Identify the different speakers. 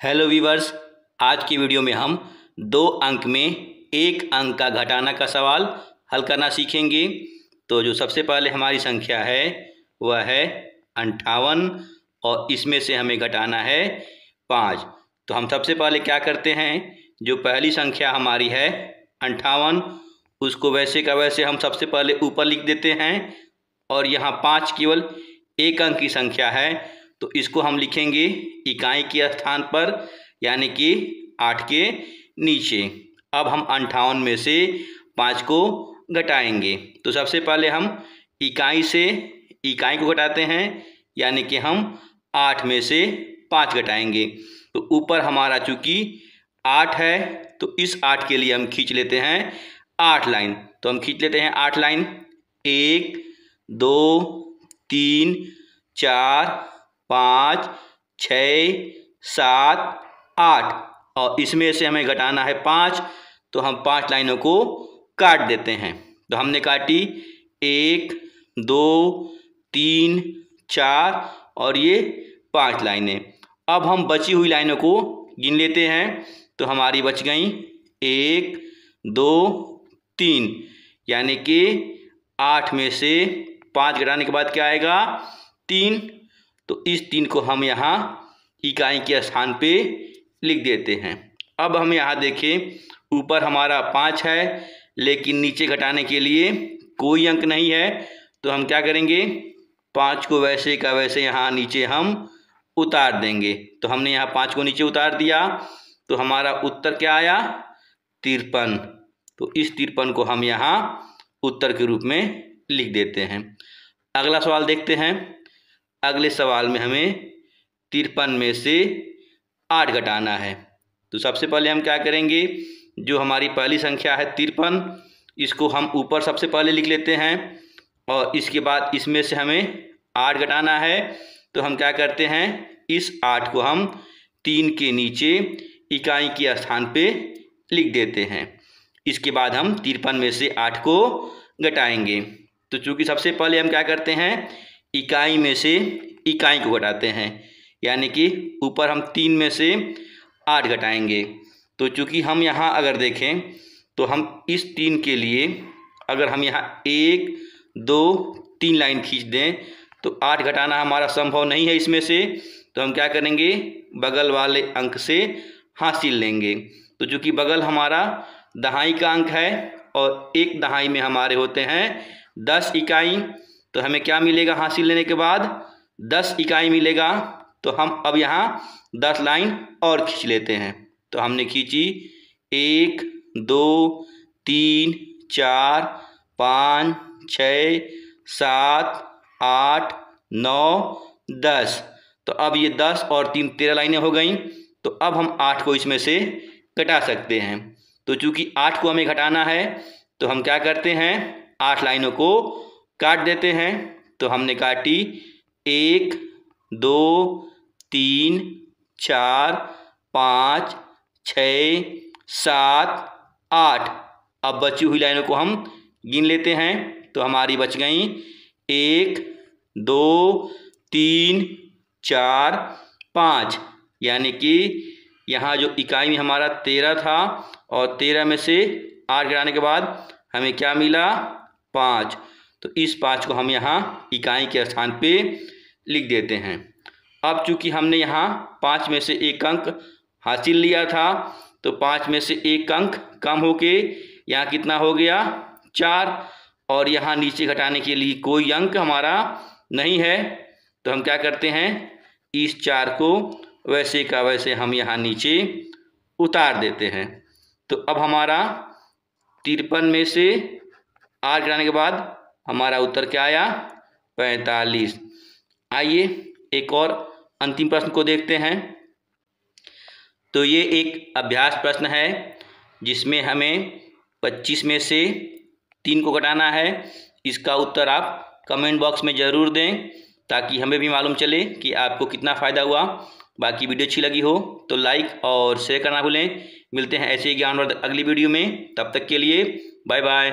Speaker 1: Hello viewers, आज की video में हम 2 अंक में 1 अंक का घटाना का सवाल हल करना सीखेंगे। तो जो सबसे पहले हमारी संख्या है वह है 58 और इसमें से हमें घटाना है 5। तो हम सबसे पहले क्या करते हैं, जो पहली संख्या हमारी है 58 उसको वैसे का वैसे हम सबसे पहले ऊपर लिख देते हैं और यहाँ 5 केवल 1 अंक की संख्या है तो इसको हम लिखेंगे इकाई के स्थान पर, यानी कि 8 के नीचे। अब हम 58 में से 5 को घटाएंगे। तो सबसे पहले हम इकाई से इकाई को घटाते हैं, यानी कि हम 8 में से 5 घटाएंगे। तो ऊपर हमारा चूँकि 8 है तो इस 8 के लिए हम खींच लेते हैं 8 लाइन। तो हम खींच लेते हैं 8 लाइन, 1 2 3 4 5 6 7 8 और इसमें से हमें घटाना है 5। तो हम 5 लाइनों को काट देते हैं। तो हमने काटी 1 2 3 4 और ये 5 लाइनें। अब हम बची हुई लाइनों को गिन लेते हैं। तो हमारी बच गई 1 2 3, यानी कि 8 में से 5 घटाने के बाद क्या आएगा 3। तो इस 3 को हम यहाँ इकाई के स्थान पे लिख देते हैं। अब हम यहाँ देखें, ऊपर हमारा 5 है लेकिन नीचे घटाने के लिए कोई अंक नहीं है। तो हम क्या करेंगे, 5 को वैसे का वैसे यहाँ नीचे हम उतार देंगे। तो हमने यहाँ 5 को नीचे उतार दिया तो हमारा उत्तर क्या आया 53। तो इस 53 को हम यहाँ उत्तर के रूप में लिख देते हैं। अगला सवाल देखते हैं। अगले सवाल में हमें 53 में से 8 घटाना है। तो सबसे पहले हम क्या करेंगे, जो हमारी पहली संख्या है 53 इसको हम ऊपर सबसे पहले लिख लेते हैं और इसके बाद इसमें से हमें 8 घटाना है। तो हम क्या करते हैं, इस 8 को हम 3 के नीचे इकाई के स्थान पे लिख देते हैं। इसके बाद हम 53 में से 8 को घटाएंगे। तो चूँकि सबसे पहले हम क्या करते हैं, इकाई में से इकाई को घटाते हैं, यानी कि ऊपर हम 3 में से 8 घटाएंगे। तो चूँकि हम यहाँ अगर देखें तो हम इस 3 के लिए अगर हम यहाँ 1 2 3 लाइन खींच दें तो 8 घटाना हमारा संभव नहीं है इसमें से। तो हम क्या करेंगे, बगल वाले अंक से हासिल लेंगे। तो चूँकि बगल हमारा दहाई का अंक है और एक दहाई में हमारे होते हैं 10 इकाई। तो हमें क्या मिलेगा, हासिल लेने के बाद 10 इकाई मिलेगा। तो हम अब यहाँ 10 लाइन और खींच लेते हैं। तो हमने खींची 1 2 3 4 5 6 7 8 9 10। तो अब ये 10 और 3 13 लाइनें हो गई। तो अब हम 8 को इसमें से घटा सकते हैं। तो चूँकि 8 को हमें घटाना है तो हम क्या करते हैं, 8 लाइनों को काट देते हैं। तो हमने काटी 1 2 3 4 5 6 7 8। अब बची हुई लाइनों को हम गिन लेते हैं। तो हमारी बच गई 1 2 3 4 5, यानी कि यहाँ जो इकाई में हमारा 13 था और 13 में से 8 गिराने के बाद हमें क्या मिला 5। तो इस 5 को हम यहाँ इकाई के स्थान पे लिख देते हैं। अब चूँकि हमने यहाँ 5 में से 1 अंक हासिल लिया था तो 5 में से 1 अंक कम होके यहाँ कितना हो गया 4, और यहाँ नीचे घटाने के लिए कोई अंक हमारा नहीं है। तो हम क्या करते हैं, इस 4 को वैसे का वैसे हम यहाँ नीचे उतार देते हैं। तो अब हमारा 53 में से 8 घटाने के बाद हमारा उत्तर क्या आया 45। आइए एक और अंतिम प्रश्न को देखते हैं। तो ये एक अभ्यास प्रश्न है जिसमें हमें 25 में से 3 को घटाना है। इसका उत्तर आप कमेंट बॉक्स में ज़रूर दें ताकि हमें भी मालूम चले कि आपको कितना फ़ायदा हुआ। बाकी वीडियो अच्छी लगी हो तो लाइक और शेयर करना भूलें। मिलते हैं ऐसे ही ज्ञानवर्धक अगली वीडियो में, तब तक के लिए बाय बाय।